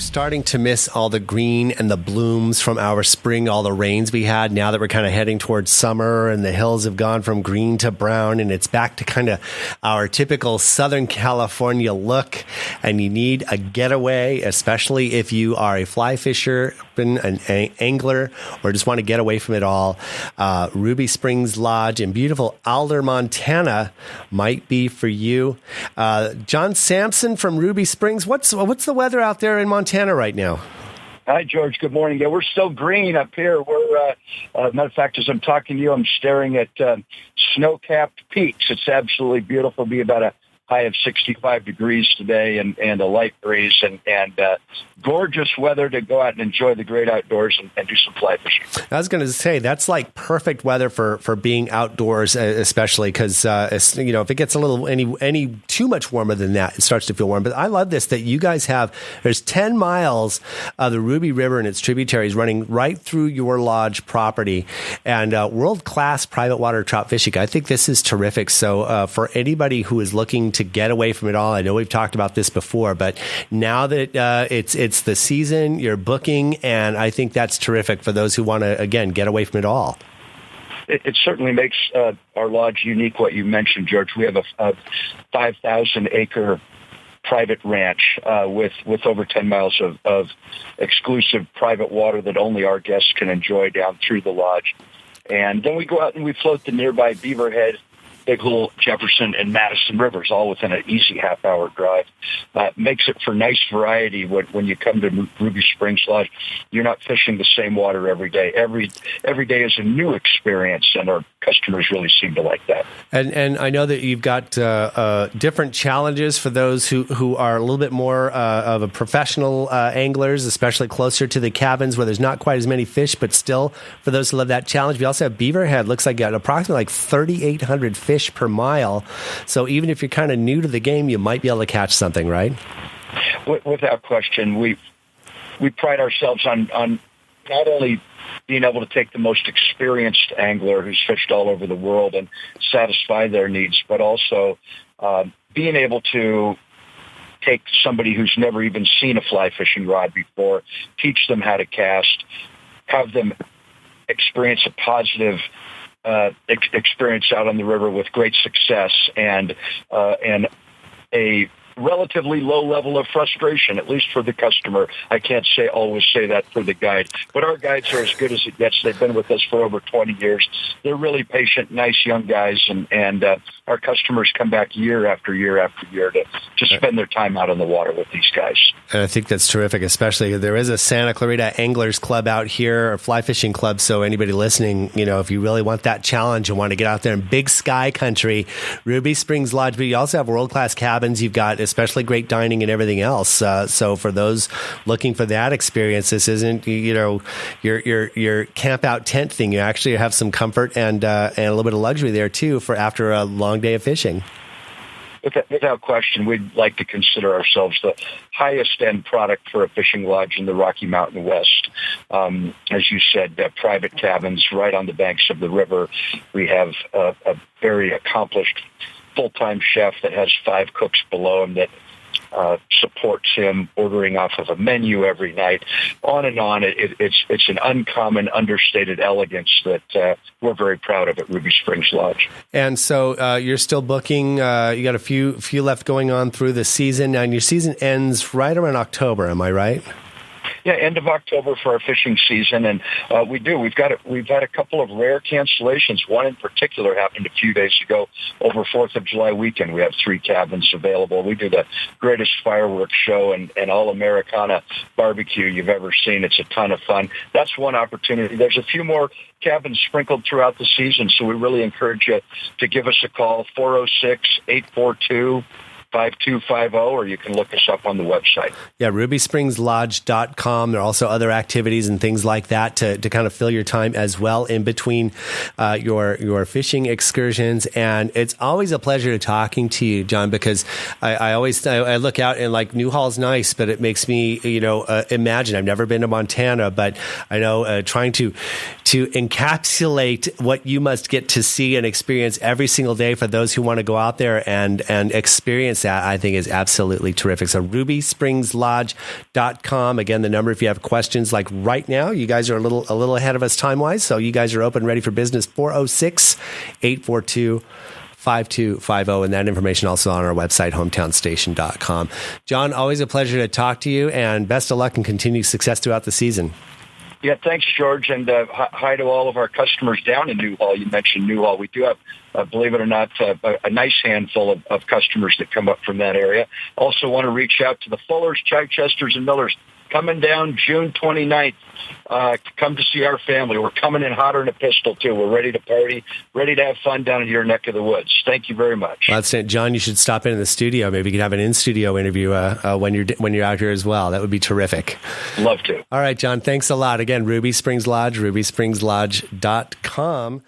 starting to miss all the green and the blooms from our spring, all the rains we had, now that we're kind of heading towards summer and the hills have gone from green to brown and it's back to kind of our typical Southern California look, and you need a getaway, especially if you are a fly fisher, an angler, or just want to get away from it all. Ruby Springs Lodge in beautiful Alder, Montana might be for you. John Sampson from Ruby Springs, what's the weather out there in Montana right now? Hi, George. Good morning. Yeah, we're still green up here. We're, matter of fact, as I'm talking to you, I'm staring at snow-capped peaks. It's absolutely beautiful. It'll be about a high of 65 degrees today and a light breeze and gorgeous weather to go out and enjoy the great outdoors and do some fly fishing. I was going to say, that's like perfect weather for being outdoors, especially because, if it gets a little any too much warmer than that, it starts to feel warm. But I love this, that you guys there's 10 miles of the Ruby River and its tributaries running right through your lodge property, and world-class private water trout fishing. I think this is terrific. So for anybody who is looking to get away from it all, I know we've talked about this before, but now that it's the season, you're booking, and I think that's terrific for those who want to, again, get away from it all. It certainly makes our lodge unique, what you mentioned, George. We have a 5,000-acre private ranch with over 10 miles of exclusive private water that only our guests can enjoy down through the lodge. And then we go out and we float the nearby Beaverhead, Bigelow, Jefferson, and Madison rivers, all within an easy half-hour drive. Makes it for nice variety when you come to Ruby Springs Lodge. You're not fishing the same water every day. Every day is a new experience, and our customers really seem to like that. And I know that you've got different challenges for those who are a little bit more of a professional anglers, especially closer to the cabins where there's not quite as many fish, but still, for those who love that challenge, we also have Beaverhead. Looks like got approximately 3,800 fish per mile. So even if you're kind of new to the game, you might be able to catch something, right? Without question. We pride ourselves on not only being able to take the most experienced angler who's fished all over the world and satisfy their needs, but also being able to take somebody who's never even seen a fly fishing rod before, teach them how to cast, have them experience a positive experience out on the river with great success and a relatively low level of frustration, at least for the customer. I can't always say that for the guide, but our guides are as good as it gets. They've been with us for over 20 years. They're really patient, nice young guys, and our customers come back year after year after year to spend their time out on the water with these guys. And I think that's terrific, especially there is a Santa Clarita Anglers Club out here, or fly fishing club, so anybody listening, if you really want that challenge and want to get out there in big sky country, Ruby Springs Lodge, but you also have world-class cabins. You've got especially great dining and everything else. So for those looking for that experience, this isn't your camp out tent thing. You actually have some comfort and a little bit of luxury there too for after a long day of fishing. Without question, we'd like to consider ourselves the highest end product for a fishing lodge in the Rocky Mountain West. As you said, private cabins right on the banks of the river. We have a very accomplished full-time chef that has 5 cooks below him that supports him ordering off of a menu every night. On and on. It's an uncommon, understated elegance that we're very proud of at Ruby Springs Lodge. And so you're still booking. You got a few left going on through the season, and your season ends right around October. Am I right? Yeah, end of October for our fishing season, and we've had a couple of rare cancellations. One in particular happened a few days ago over 4th of July weekend. We have 3 cabins available. We do the greatest fireworks show and all-Americana barbecue you've ever seen. It's a ton of fun. That's one opportunity. There's a few more cabins sprinkled throughout the season, so we really encourage you to give us a call, 406-842-5250, or you can look us up on the website. Yeah, RubySpringsLodge.com. There are also other activities and things like that to kind of fill your time as well in between your fishing excursions. And it's always a pleasure talking to you, John, because I always look out and like Newhall's nice, but it makes me imagine. I've never been to Montana, but I know trying to to encapsulate what you must get to see and experience every single day for those who want to go out there and experience that, I think is absolutely terrific. So RubySpringsLodge.com. Again, the number if you have questions like right now, you guys are a little ahead of us time-wise, so you guys are open, ready for business, 406-842-5250, and that information also on our website, hometownstation.com. John, always a pleasure to talk to you, and best of luck and continued success throughout the season. Yeah, thanks, George, and hi to all of our customers down in Newhall. You mentioned Newhall. We do have, believe it or not, a nice handful of customers that come up from that area. Also want to reach out to the Fullers, Chichesters, and Millers. Coming down June 29th, come to see our family. We're coming in hotter than a pistol, too. We're ready to party, ready to have fun down in your neck of the woods. Thank you very much. Well, that's it. John, you should stop in the studio. Maybe you could have an in-studio interview when you're out here as well. That would be terrific. Love to. All right, John, thanks a lot. Again, Ruby Springs Lodge, RubySpringsLodge.com.